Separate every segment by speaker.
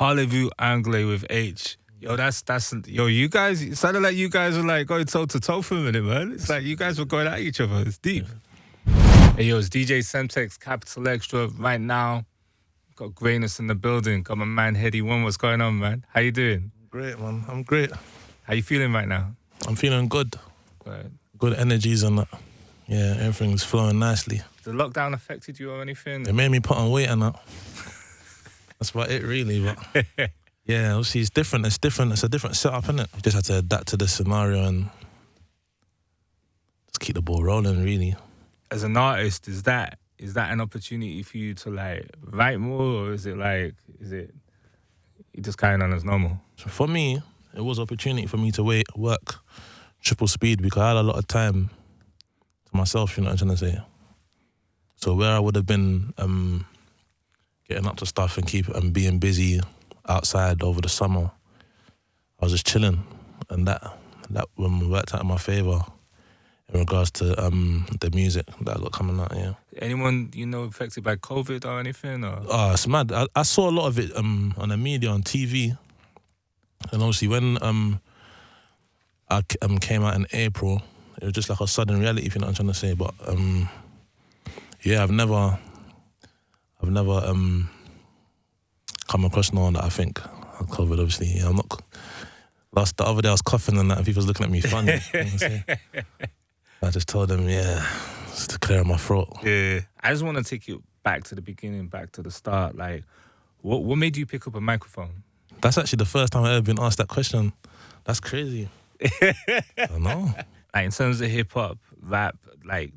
Speaker 1: Parlez-Vous Anglais with Aitch. Yo, yo, you guys, it sounded like you guys were like going toe to toe for a minute, man. It's like you guys were going at each other. It's deep. Hey, yo, it's DJ Semtex, Capital Extra. Right now, got greatness in the building. Got my man Headie One. What's going on, man? How you doing?
Speaker 2: Great, man. I'm great.
Speaker 1: How you feeling right now?
Speaker 2: I'm feeling good.
Speaker 1: Right.
Speaker 2: Good energies and that. Yeah, everything's flowing nicely.
Speaker 1: The lockdown affected you or anything?
Speaker 2: It made me put on weight and that. That's about it, really. But yeah, obviously it's different. It's different. It's a different setup, innit? You just have to adapt to the scenario and just keep the ball rolling, really.
Speaker 1: As an artist, is that an opportunity for you to like write more, or is it you just carrying on as normal?
Speaker 2: So for me, it was an opportunity for me to work triple speed because I had a lot of time to myself, you know what I'm trying to say? So where I would have been getting up to stuff and being busy outside over the summer, I was just chilling, and that worked out in my favour in regards to the music that I got coming out. Yeah.
Speaker 1: Anyone you know affected by COVID or anything? Or?
Speaker 2: Oh, it's mad. I saw a lot of it on the media, on TV, and obviously when I came out in April, it was just like a sudden reality, if you know what I'm trying to say. But yeah, I've never come across no one that I think had COVID, obviously. Yeah, I'm not. The other day I was coughing and that, and people was looking at me funny. You know I just told them, yeah, just to clear my throat.
Speaker 1: Yeah. I just want to take you back to the beginning, back to the start. Like, what made you pick up a microphone?
Speaker 2: That's actually the first time I've ever been asked that question. That's crazy. I don't know.
Speaker 1: Like, in terms of hip hop, rap, like,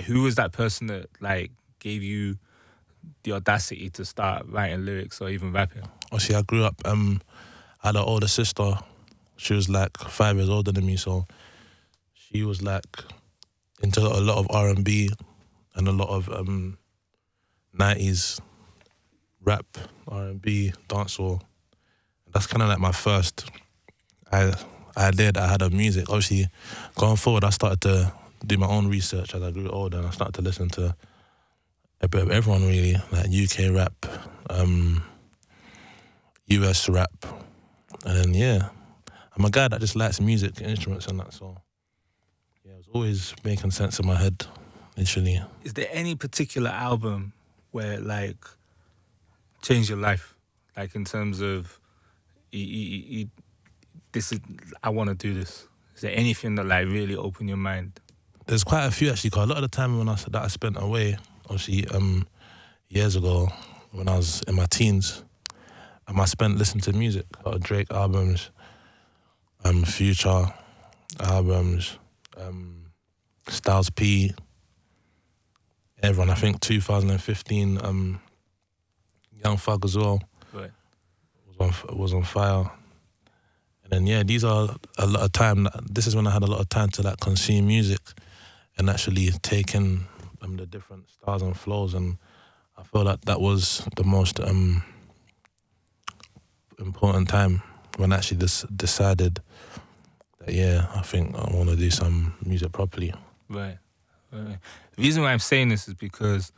Speaker 1: who was that person that like gave you the audacity to start writing lyrics or even rapping?
Speaker 2: Obviously, I grew up. I had an older sister. She was like 5 years older than me, so she was like into a lot of R&B and a lot of 90s rap, R&B, dancehall. That's kind of like my first idea that I had of music. Obviously, going forward, I started to do my own research as I grew older, and I started to listen to a bit of everyone, really, like UK rap, US rap, and then, yeah, I'm a guy that just likes music, instruments and that, so yeah, it was always making sense in my head, literally.
Speaker 1: Is there any particular album where it, like, changed your life? Like, in terms of, I want to do this. Is there anything that, like, really opened your mind?
Speaker 2: There's quite a few, actually, because a lot of the time that I spent away, obviously, years ago, when I was in my teens, I spent listening to music, Drake albums, Future albums, Styles P, everyone. I think 2015, Young Thug as well,
Speaker 1: right,
Speaker 2: was on fire. And then, yeah, these are a lot of time. This is when I had a lot of time to like consume music and actually take in the different styles and flows, and I feel like that was the most important time when I actually decided that, yeah, I think I want to do some music properly.
Speaker 1: Right. The reason why I'm saying this is because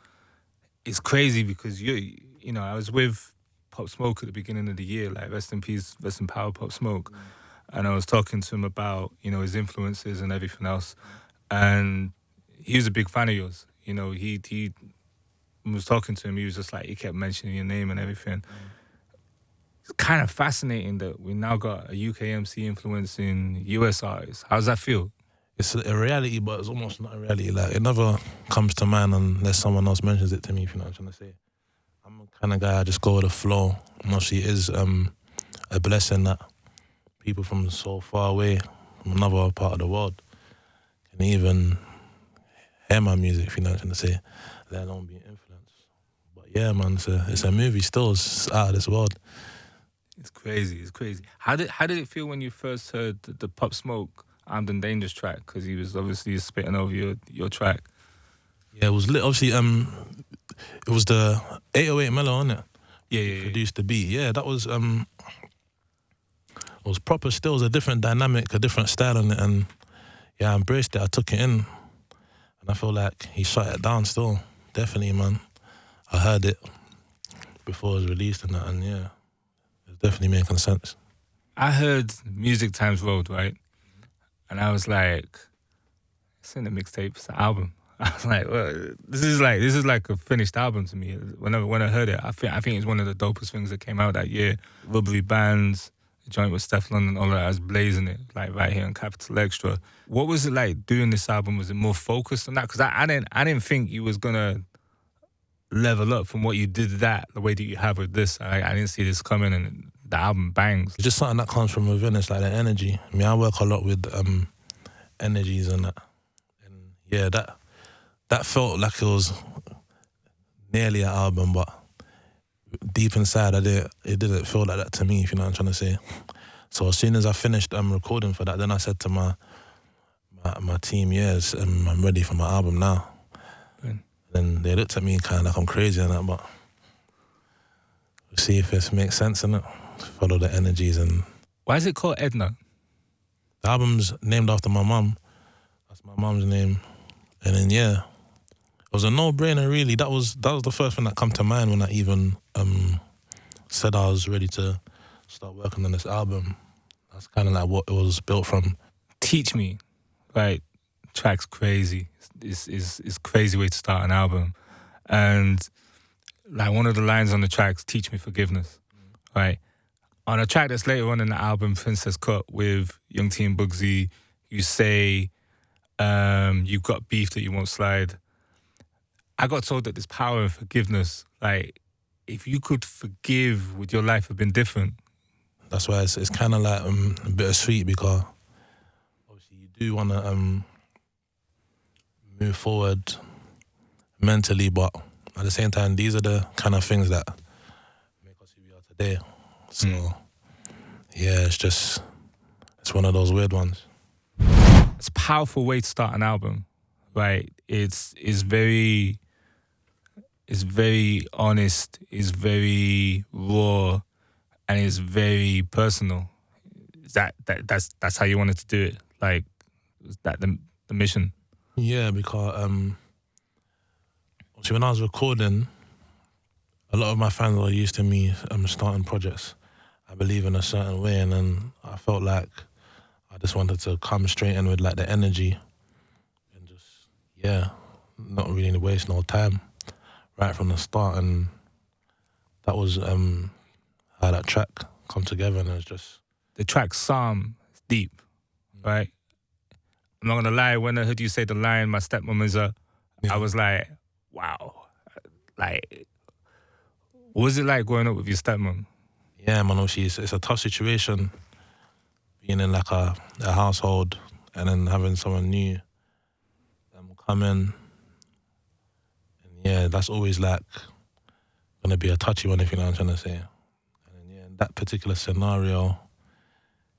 Speaker 1: it's crazy, because you know, I was with Pop Smoke at the beginning of the year, like, rest in peace, rest in power, Pop Smoke, and I was talking to him about, you know, his influences and everything else, and he was a big fan of yours. You know, he was talking to him, he was just like, he kept mentioning your name and everything. It's kind of fascinating that we now got a UK MC influence in US artists. How does that feel?
Speaker 2: It's a reality, but it's almost not a reality. Like, it never comes to mind unless someone else mentions it to me, if you know what I'm trying to say. I'm the kind of guy, I just go with the flow. And obviously it is a blessing that people from so far away, from another part of the world, can even hear my music, if you know what I'm trying to say, let alone be influenced. But yeah, man, it's a movie still. It's out of this world.
Speaker 1: It's crazy. It's crazy. How did it feel when you first heard the Pop Smoke Armed and Dangerous track? Because he was obviously spitting over your track.
Speaker 2: Yeah, it was lit. Obviously, it was the 808 mellow, wasn't it?
Speaker 1: Yeah.
Speaker 2: Produced the beat. Yeah, that was it was proper. Still, it was a different dynamic, a different style on it, and yeah, I embraced it. I took it in, and I feel like he shut it down. Still, definitely, man. I heard it before it was released and that, and yeah. definitely making sense.
Speaker 1: I heard Music Times Road, right? And I was like, it's in the mixtape, it's an album. I was like, well, this is like a finished album to me. When I heard it, I think it's one of the dopest things that came out that year. Rubbery Bands, the joint with Steph London, all that. I was blazing it, like right here on Capital Extra. What was it like doing this album? Was it more focused on that? Because I didn't think you was gonna level up from what you did the way that you have with this. I didn't see this coming, and the album bangs.
Speaker 2: It's just something that comes from within. It's like the energy. I mean, I work a lot with energies and that. And yeah, that felt like it was nearly an album, but deep inside, it didn't feel like that to me, if you know what I'm trying to say. So as soon as I finished recording for that, then I said to my team, yes, I'm ready for my album now.
Speaker 1: Good.
Speaker 2: Then they looked at me kind of like I'm crazy and that, but we'll see if it makes sense in it. Follow the energies. And
Speaker 1: Why is it called Edna?
Speaker 2: the album's named after my mum. That's my mum's name. And then yeah, it was a no-brainer really. That was the first thing that come to mind when I even said I was ready to start working on this album. That's kind of like what it was built from.
Speaker 1: Teach Me, right? Track's crazy. It's crazy way to start an album. And like one of the lines on the track's Teach Me Forgiveness, right? On a track that's later on in the album, Princess Cut with Young T and Bugsey, you say you've got beef that you won't slide. I got told that there's power in forgiveness. Like, if you could forgive, would your life have been different?
Speaker 2: That's why it's kind of like a bittersweet, because obviously you do want to move forward mentally, but at the same time, these are the kind of things that make us who we are today. So yeah, it's one of those weird ones.
Speaker 1: It's a powerful way to start an album, right? It's very honest, it's very raw, and it's very personal. That's how you wanted to do it. Like, was that the mission?
Speaker 2: Yeah, because obviously when I was recording, a lot of my fans are used to me starting projects. I believe in a certain way, and then I felt like I just wanted to come straight in with like the energy and just, yeah, not really waste no time right from the start. And that was how that track come together, and it was just...
Speaker 1: The track Psalm is deep, right? I'm not gonna lie, when I heard you say the line, my stepmom is a, I was like, wow. Like, what was it like growing up with your stepmom?
Speaker 2: Yeah, man, obviously it's a tough situation being in like a household and then having someone new come in. And yeah, that's always like gonna be a touchy one, if you know what I'm trying to say. And yeah, in that particular scenario,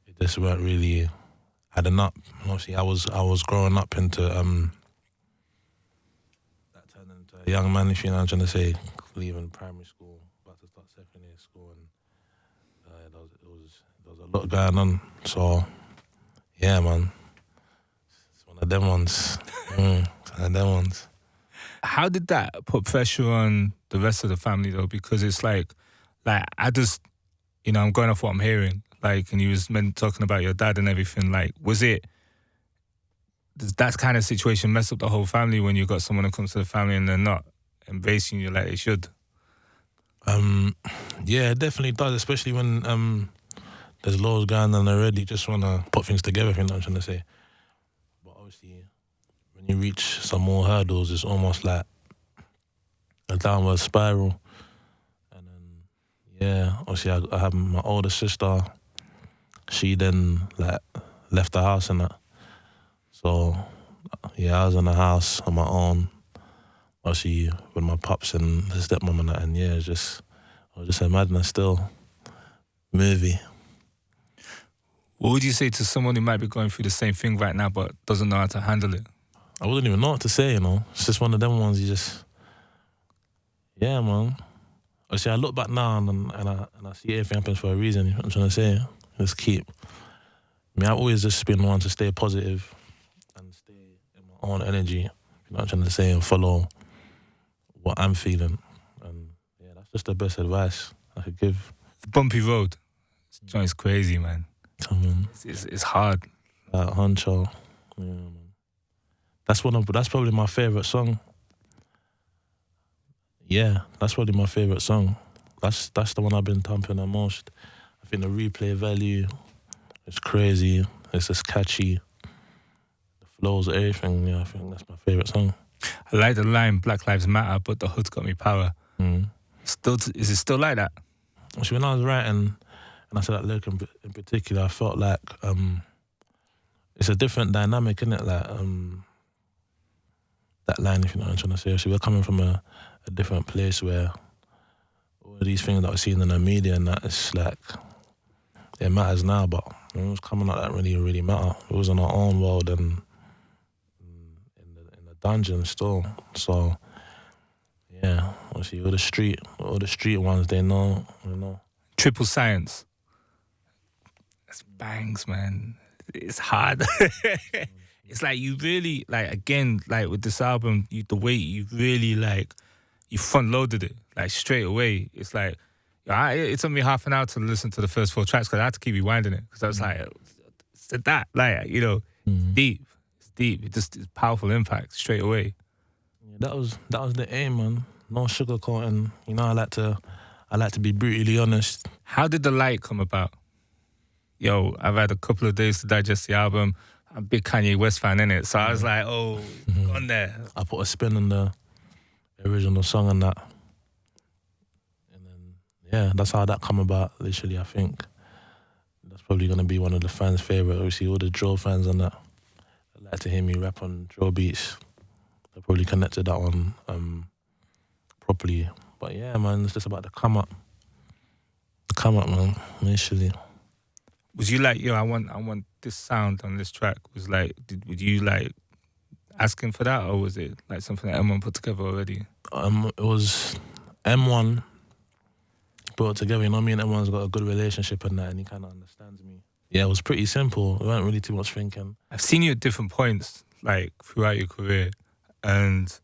Speaker 2: it just weren't really adding up. And obviously I was growing up into that turned into a young man, if you know what I'm trying to say, leaving primary school, about to start secondary school, and there was a lot going on. So yeah, man, it's one of them ones. It's one of them ones.
Speaker 1: How did that put pressure on the rest of the family though? Because it's like I just, I'm going off what I'm hearing. Like, and you was talking about your dad and everything. Like, does that kind of situation mess up the whole family when you got someone that comes to the family and they're not embracing you like they should?
Speaker 2: Yeah, it definitely does, especially when there's laws going on already. Just want to put things together, if you know what I'm trying to say. But obviously, when you reach some more hurdles, it's almost like a downward spiral. And then, yeah, obviously I have my older sister. She then like left the house and that. So yeah, I was in the house on my own. Obviously with my pops and his stepmom and that, and yeah, it was just a madness still. Movie.
Speaker 1: What would you say to someone who might be going through the same thing right now but doesn't know how to handle it?
Speaker 2: I wouldn't even know what to say, It's just one of them ones you just... Yeah, man. Obviously I look back now and I see everything happens for a reason, you know what I'm trying to say? Just keep... I mean, I've always just been one to stay positive and stay in my own energy, you know what I'm trying to say, and follow what I'm feeling. And yeah, that's just the best advice I could give.
Speaker 1: The bumpy road, joint's crazy, man.
Speaker 2: Come on.
Speaker 1: It's hard.
Speaker 2: Honcho. Yeah, man. That's probably my favourite song. Yeah, that's probably my favourite song. That's the one I've been thumping the most. I think the replay value is crazy. It's just catchy. The flows, everything. Yeah, I think that's my favourite song.
Speaker 1: I like the line "Black Lives Matter, but the hood's got me power."
Speaker 2: Mm.
Speaker 1: Is it still like that?
Speaker 2: So when I was writing, and I said that lyric in particular, I felt like it's a different dynamic, isn't it? Like that line, if you know what I'm trying to say. So we're coming from a different place where all of these things that we're seeing in the media and that, it's like, it matters now, but when it was coming out, that really matter. It was in our own world and in the dungeon still. So yeah, obviously all the street ones, they know, you know.
Speaker 1: Triple Science. That's bangs, man. It's hard. It's like you really, like, again, like with this album, the way you really, like, you front loaded it, like, straight away. It's like, it took me half an hour to listen to the first 4 tracks because I had to keep rewinding it because I was like, it's that, like, you know, deep. It's deep. It's powerful impact straight away.
Speaker 2: Yeah, that was the aim, man. No sugarcoating. You know, I like to be brutally honest.
Speaker 1: How did the light come about? Yo, I've had a couple of days to digest the album. I'm a big Kanye West fan, innit? So I was like, on there.
Speaker 2: I put a spin on the original song and that. And then, yeah, that's how that come about, literally, I think. That's probably going to be one of the fans' favourite. Obviously, all the drill fans and that. They like to hear me rap on drill beats. They probably connected that one properly. But yeah, man, it's just about the come up. The come up, man, initially.
Speaker 1: Was you like, yo, I want this sound on this track? Was like, were you like asking for that, or was it like something that M1 put together already?
Speaker 2: It was M1 brought it together. You know, me and M1's got a good relationship and that, and he kind of understands me. Yeah, it was pretty simple. There weren't really too much thinking.
Speaker 1: I've seen you at different points, like throughout your career, and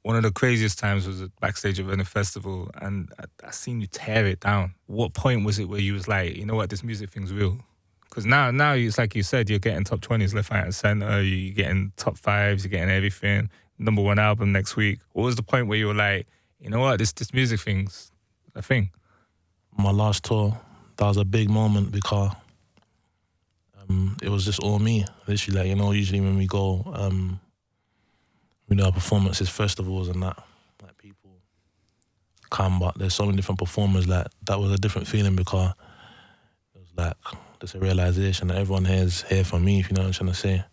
Speaker 1: one of the craziest times was at backstage of a festival, and I seen you tear it down. What point was it where you was like, you know what, this music thing's real? Because now it's like you said, you're getting top 20s left, right, and centre. You're getting top 5s. You're getting everything. #1 album next week. What was the point where you were like, you know what, this music thing's a thing?
Speaker 2: My last tour, that was a big moment because it was just all me. Literally, like, you know, usually when we go, we do our performances, festivals and that, like, people come, but there's so many different performers. Like, that was a different feeling because it was like just a realization that everyone here is here for me, if you know what I'm trying to say.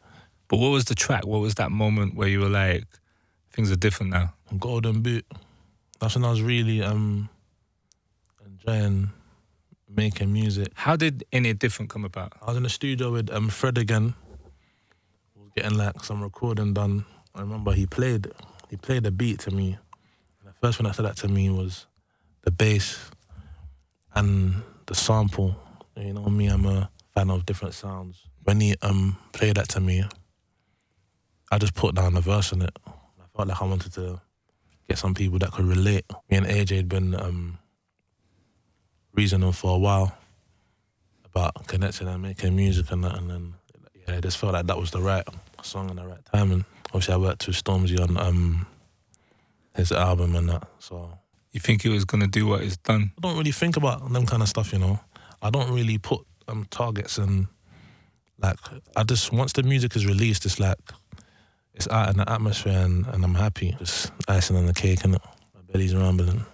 Speaker 1: But what was the track? What was that moment where you were like, things are different now?
Speaker 2: Golden Boot. That's when I was really enjoying making music.
Speaker 1: How did Any Different come about?
Speaker 2: I was in the studio with Fred again. We were getting like some recording done. I remember he played a beat to me. And the first one that said that to me was the bass and the sample. You know me, I'm a fan of different sounds. When he played that to me, I just put down the verse on it. I felt like I wanted to get some people that could relate. Me and AJ had been reasoning for a while about connecting and making music and that, and then I just felt like that was the right song and the right time. And obviously I worked with Stormzy on his album and that, so.
Speaker 1: You think he was gonna do what he's done?
Speaker 2: I don't really think about them kind of stuff, you know. I don't really put targets and, like, I just, once the music is released, it's like, it's out in the atmosphere and I'm happy. Just icing on the cake and my belly's rumbling.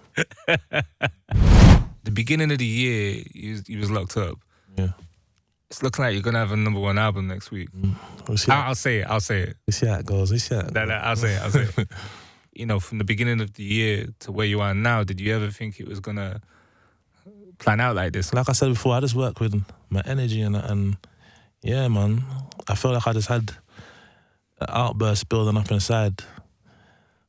Speaker 1: The beginning of the year, you was locked up.
Speaker 2: Yeah.
Speaker 1: It's looking like you're gonna have a #1 album next week.
Speaker 2: We'll see
Speaker 1: I'll say it.
Speaker 2: We'll see how it goes.
Speaker 1: No, I'll say it. You know, from the beginning of the year to where you are now, did you ever think it was gonna plan out like this?
Speaker 2: Like I said before, I just work with my energy and yeah, man, I felt like I just had an outburst building up inside.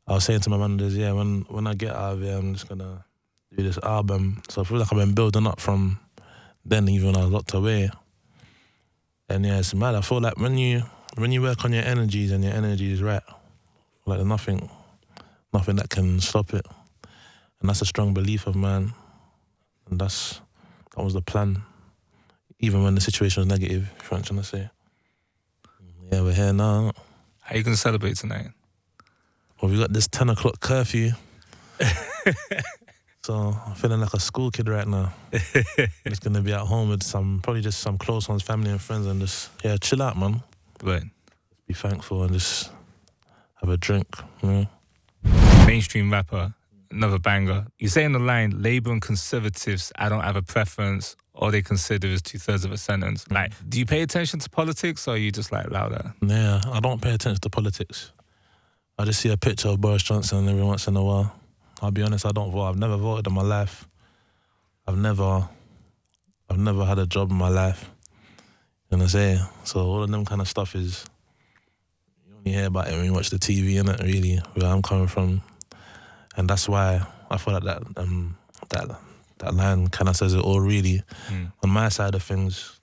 Speaker 2: I was saying to my managers, yeah, when I get out of here, I'm just gonna do this album. So I feel like I've been building up from then, even when I was locked away. And yeah, it's mad. I feel like when you work on your energies and your energy is right, like there's nothing that can stop it. And that's a strong belief of mine. And that was the plan. even when the situation was negative, if you know what I'm trying to say. Yeah, we're here now.
Speaker 1: How you gonna celebrate tonight?
Speaker 2: Well, we got this 10 o'clock curfew. So I'm feeling like a school kid right now. I'm just gonna be at home with probably just some close ones, family and friends, and just, chill out, man.
Speaker 1: Right.
Speaker 2: Be thankful and just have a drink, you know?
Speaker 1: Mainstream rapper, another banger. You say in the line, Labour and Conservatives, I don't have a preference, all they consider is 2/3 of a sentence. Like, do you pay attention to politics, or are you just like louder?
Speaker 2: Yeah, I don't pay attention to politics. I just see a picture of Boris Johnson every once in a while. I'll be honest, I don't vote. I've never voted in my life. I've never had a job in my life. You know what I'm saying? So all of them kind of stuff is, you only hear about it when you watch the TV, innit, really, where I'm coming from. And that's why I feel like that line kind of says it all, really. On my side of things,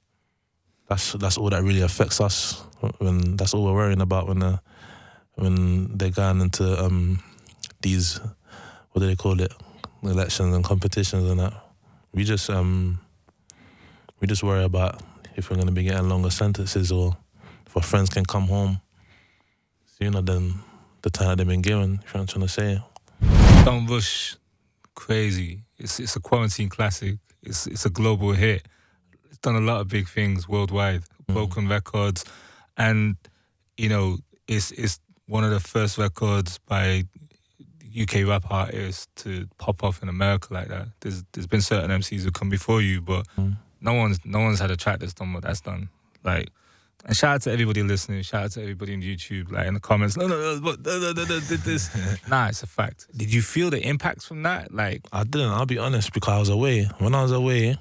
Speaker 2: that's all that really affects us. That's all we're worrying about when they're going into these, what do they call it, elections and competitions and that. We just worry about if we're going to be getting longer sentences, or if our friends can come home sooner than the time that they've been given, if you know what I'm trying to say.
Speaker 1: Don't Rush, crazy. It's a quarantine classic. It's a global hit. It's done a lot of big things worldwide, broken records, and you know it's one of the first records by UK rap artists to pop off in America like that. There's been certain MCs who come before you, but no one's had a track that's done what that's done. Like, and shout out to everybody listening. Shout out to everybody on YouTube, like in the comments. No, did this. Nah, it's a fact. Did you feel the impacts from that? Like,
Speaker 2: I didn't. I'll be honest, because I was away. When I was away,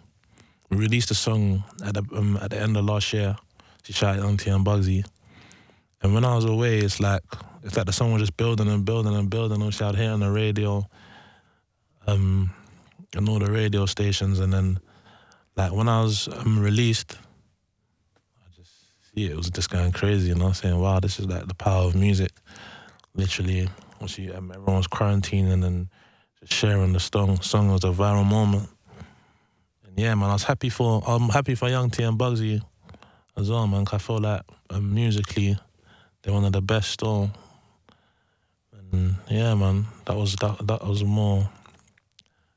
Speaker 2: we released a song at the end of last year. She shouted on T Bugsey. And when I was away, it's like the song was just building and building and building. Obviously, I'd hear on the radio, and all the radio stations. And then, like, when I was released, I just see it was just going crazy, you know, saying, wow, this is like the power of music. Literally, obviously, everyone was quarantining and just sharing the song. Song was a viral moment. And yeah, man, I'm happy for young T Bugsey as well, man, 'cause I feel like musically, they're one of the best, or, and yeah, man, I was more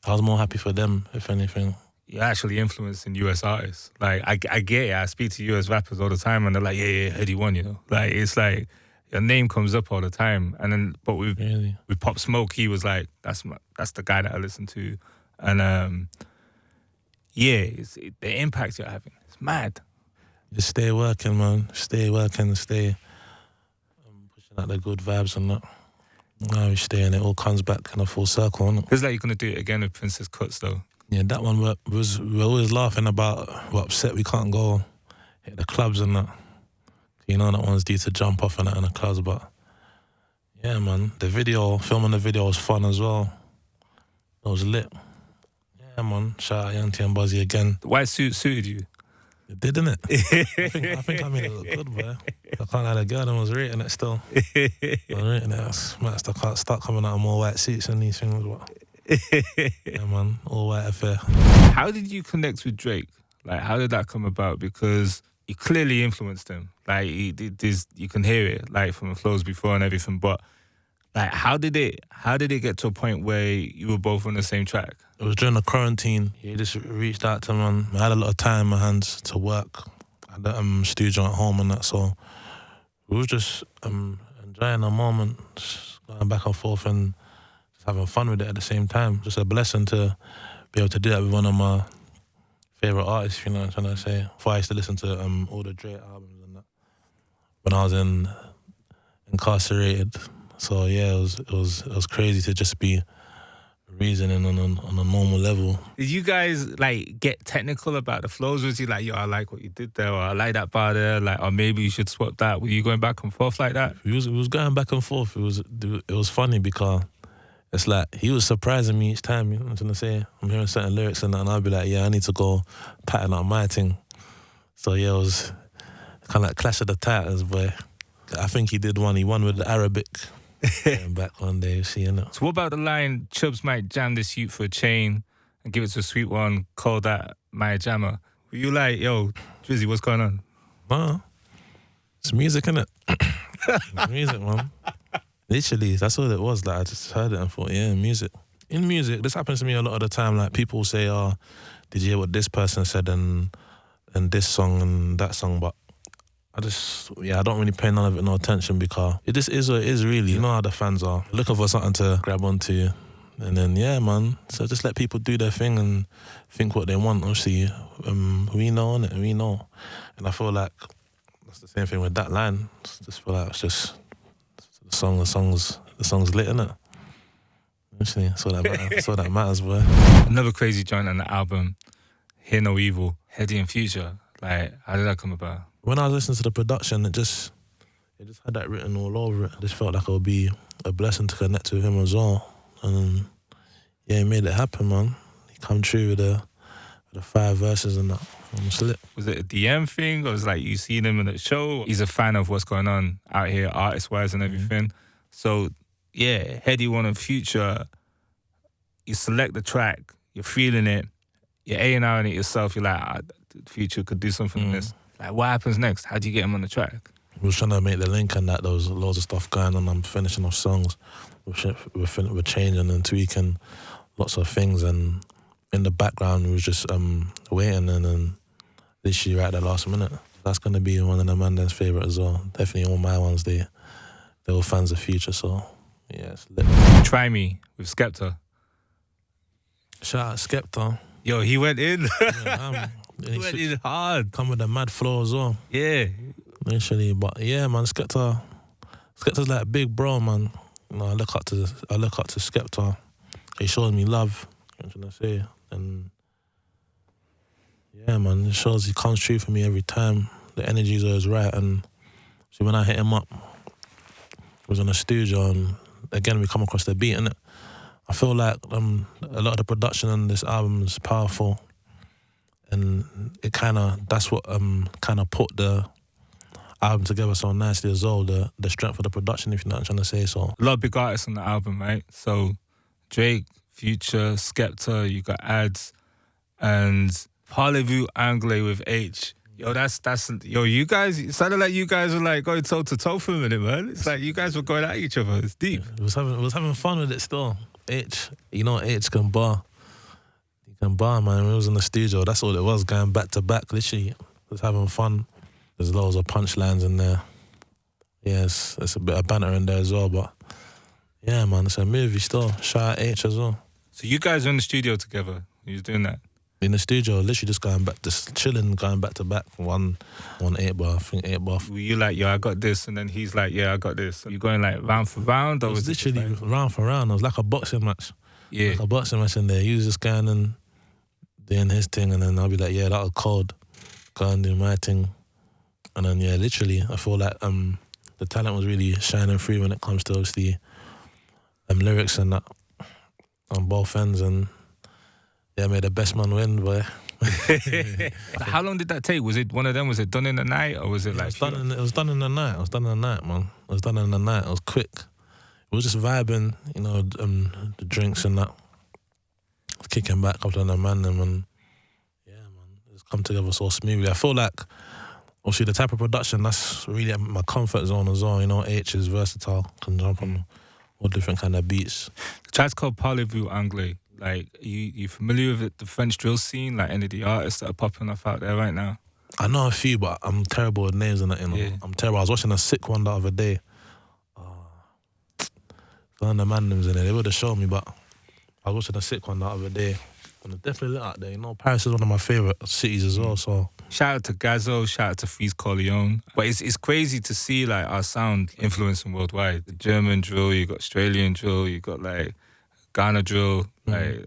Speaker 2: happy for them, if anything.
Speaker 1: you're actually influencing US artists. Like, I get it. I speak to US rappers all the time, and they're like, yeah, Headie One, you know. Like, it's like your name comes up all the time. And then, but with Pop Smoke, he was like, that's the guy that I listen to, and the impact you're having, it's mad.
Speaker 2: Just stay working, man. Stay working, stay pushing out the good vibes and that. Now we stay, and it all comes back in a full circle, innit?
Speaker 1: Feels like you're gonna do it again with Princess Cuts, though.
Speaker 2: Yeah, that one we're always laughing about. We're upset we can't go hit the clubs and that. You know, that one's due to jump off and that in the clubs, but yeah, man, filming the video was fun as well. It was lit. Yeah, man. Shout out Young T and Bugsey again.
Speaker 1: The white suit suited you.
Speaker 2: It did, didn't it? I think I made it look good, boy. I can't lie, the girl was rating it still. I was rating it. I can't start coming out of more white suits and these things, but yeah, man, all white affair.
Speaker 1: How did you connect with Drake? Like, how did that come about? Because you clearly influenced him. Like, you can hear it, like, from the flows before and everything. But like, how did it get to a point where you were both on the same track?
Speaker 2: It was during the quarantine. He just reached out to me, man. I had a lot of time in my hands to work at the studio at home and that, so we was just enjoying the moment, just going back and forth and just having fun with it at the same time. Just a blessing to be able to do that with one of my favourite artists, you know what I'm trying to say. Before I used to listen to all the Drake albums and that when I was incarcerated. So yeah, it was crazy to just be reasoning on a normal level. Did
Speaker 1: you guys like get technical about the flows? Was you like, yo, I like what you did there, or I like that part there, like, or maybe you should swap that? Were you going back and forth like that?
Speaker 2: We was going back and forth. It was funny because it's like he was surprising me each time. You know what I'm trying to say? I'm hearing certain lyrics and I'll be like, yeah, I need to go pattern out my thing. So yeah, it was kind of like Clash of the Titans, but I think he did one. He won with the Arabic. Back one day, you see, innit?
Speaker 1: So what about the line, Chubbs might jam this youth for a chain and give it to a sweet one, call that my jammer? Were you like, yo, Drizzy, what's going on?
Speaker 2: Nah, it's music, innit? It's music, man. Literally, that's all it was. Like, I just heard it and thought, yeah, music. In music, this happens to me a lot of the time. Like, people say, oh, did you hear what this person said and this song and that song? But I don't really pay none of it no attention because it just is what it is, really. You know how the fans are. Looking for something to grab onto. And then, yeah, man. So just let people do their thing and think what they want. Obviously, we know, innit? We know. And I feel like that's the same thing with that line. Just feel like it's just the song's lit, innit? Actually, that's all that matters. That's all that matters, boy.
Speaker 1: Another crazy joint on the album, Hear No Evil, Headie and Future. Like, how did that come about?
Speaker 2: When I was listening to the production, it just had that written all over it. I just felt like it would be a blessing to connect with him as well. And yeah, he made it happen, man. He come true with the 5 verses and that. I'm lit.
Speaker 1: Was it a DM thing, or was it like you seen him in the show? He's a fan of what's going on out here, artist-wise and everything. So, yeah, Headie One and Future, you select the track, you're feeling it, you're A&R'ing it yourself, you're like, Future could do something in this. Like, what happens next? How do you get him on the track?
Speaker 2: We was trying to make the link and that. There was loads of stuff going on. I'm finishing off songs. We're changing and tweaking lots of things. And in the background, we was just waiting and then literally right at the last minute. That's going to be one of the Mandan's favourite as well. Definitely all my ones. They're all fans of Future, so yeah, it's lit.
Speaker 1: Try Me with Skepta.
Speaker 2: Shout out Skepta.
Speaker 1: Yo, he went in.
Speaker 2: Yeah,
Speaker 1: he went in hard.
Speaker 2: Come with a mad flow as well.
Speaker 1: Yeah.
Speaker 2: Literally, but yeah, man, Skepta's like big bro, man. You know, I look up to Skepta. He shows me love. You know what I'm trying to say? And yeah, man, it shows he comes true for me every time. The energy's always right. And so when I hit him up, I was in the studio, and again we come across the beat, innit? I feel like a lot of the production on this album is powerful, and it that's what kind of put the album together so nicely as well. The strength of the production, if you know what I'm trying to say. So
Speaker 1: a lot of big artists on the album, right? So Drake, Future, Skepta, you got Ads, and Parlez-Vous Anglais with Aitch. Yo, yo, you guys, it sounded like you guys were like going toe to toe for a minute, man. It's like you guys were going at each other. It's deep.
Speaker 2: We was having fun with it still. Aitch, you know, Aitch can bar. He can bar, man. We was in the studio. That's all it was, going back to back. Literally, was having fun. There's loads of punchlines in there. Yeah, it's a bit of banter in there as well, but yeah, man, it's a movie still. Shout out Aitch as well.
Speaker 1: So you guys are in the studio together. You was doing that?
Speaker 2: In the studio, literally just going back, just chilling, going back to back. One 8 bar, I think 8 bar.
Speaker 1: Were you like, yo, I got this, and then he's like, yeah, I got this. You going like round for round, or
Speaker 2: it was literally
Speaker 1: like
Speaker 2: round for round. It was like a boxing match.
Speaker 1: Yeah,
Speaker 2: like a boxing match in there. He was just going and doing his thing, and then I'll be like, yeah, that was cold. Go and do my thing, and then yeah, literally, I feel like the talent was really shining through when it comes to obviously lyrics and that on both ends, and yeah, made the best man win, boy.
Speaker 1: How long did that take? Was it one of them? Was it done in the night, or was it like?
Speaker 2: It was done in the night. It was done in the night, man. It was done in the night. It was quick. It was just vibing, you know, the drinks and that. Kicking back up to the man, and yeah, man, it's come together so smoothly. I feel like, obviously, the type of production that's really my comfort zone as well. You know, Aitch is versatile, can jump on all different kind of beats.
Speaker 1: The track's called Parlez-Vous Anglais. Like, you familiar with the French drill scene? Like any of the artists that are popping off out there right now?
Speaker 2: I know a few, but I'm terrible with names and that, you know. Yeah. I'm terrible. I was watching a sick one the other day. None of the man names in it. They would have shown me, but I was watching a sick one the other day. And it's definitely lit out there, you know. Paris is one of my favourite cities as well, so.
Speaker 1: Shout out to Gazzo, shout out to Freeze Corleone. But it's crazy to see like our sound influencing worldwide. The German drill, you got Australian drill, you got like Ghana drill. Like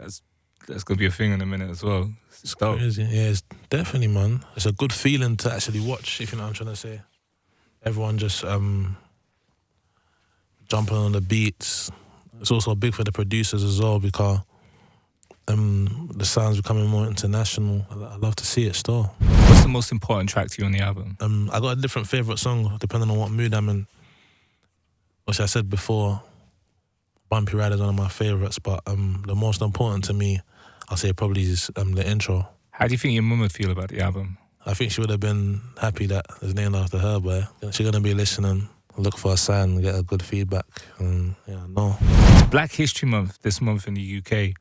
Speaker 1: that's gonna be a thing in a minute as well. It's dope.
Speaker 2: Crazy. Yeah, it's definitely, man. It's a good feeling to actually watch, if you know what I'm trying to say. Everyone just jumping on the beats. It's also big for the producers as well because the sound's becoming more international. I love to see it still.
Speaker 1: What's the most important track to you on the album?
Speaker 2: I got a different favourite song depending on what mood I'm in. Which I said before, Bumpy Ride is one of my favourites, but the most important to me, I'll say probably is the intro.
Speaker 1: How do you think your mum would feel about the album?
Speaker 2: I think she would have been happy that it's named after her, but she's gonna be listening, look for a sign, get a good feedback, and no.
Speaker 1: It's Black History Month this month in the UK.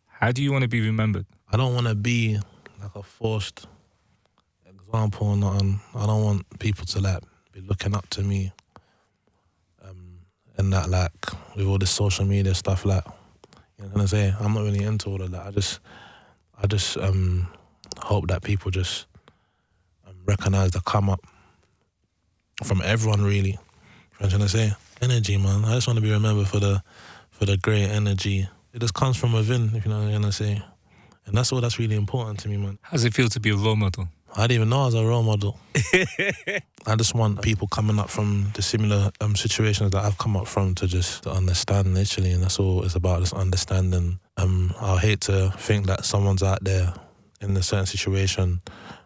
Speaker 1: How do you want to be remembered?
Speaker 2: I don't want to be like a forced example or nothing. I don't want people to like be looking up to me, and that like with all this social media stuff, like, you know what I'm saying? I'm not really into all of that. I just hope that people just recognize the come up from everyone, really. You know what I'm trying to say? Energy, man. I just want to be remembered for the great energy. It just comes from within, if you know what I'm trying to say. And that's all that's really important to me, man.
Speaker 1: How does it feel to be a role model?
Speaker 2: I didn't even know I was a role model. I just want people coming up from the similar situations that I've come up from to understand, literally, and that's all it's about, just understanding. I hate to think that someone's out there in a certain situation,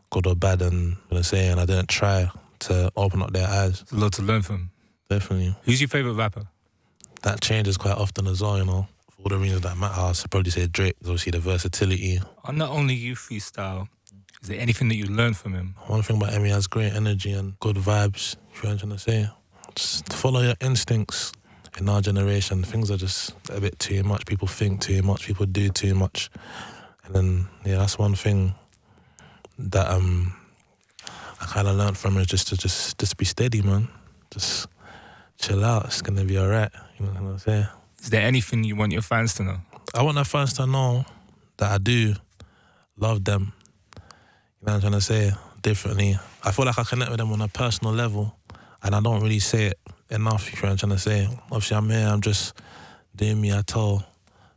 Speaker 2: good or bad, and I didn't try to open up their eyes.
Speaker 1: There's a lot to learn from.
Speaker 2: Definitely.
Speaker 1: Who's your favourite rapper?
Speaker 2: That changes quite often as well, you know. For all the reasons that matter, I'd probably say Drake. Obviously the versatility.
Speaker 1: On Not Only You freestyle, is there anything that you learned from him?
Speaker 2: One thing about him, he has great energy and good vibes, if you know what I'm trying to say. Just follow your instincts. In our generation, things are just a bit too much. People think too much, people do too much. And then, that's one thing that I kind of learned from him, is just be steady, man. Just chill out, it's going to be all right, you know what I'm saying?
Speaker 1: Is there anything you want your fans to know?
Speaker 2: I want the fans to know that I do love them. You know what I'm trying to say? Differently. I feel like I connect with them on a personal level, and I don't really say it enough, you know what I'm trying to say? Obviously, I'm here, I'm just doing me. I tell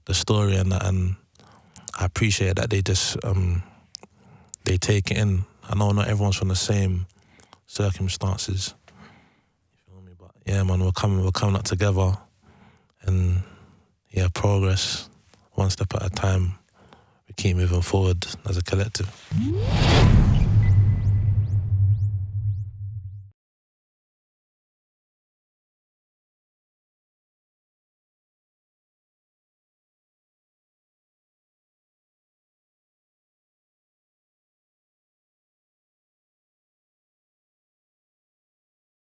Speaker 2: the story, and I appreciate that they just, they take it in. I know not everyone's from the same circumstances. You feel me? But yeah, man, we're coming up together, and progress, one step at a time. We keep moving forward as a collective.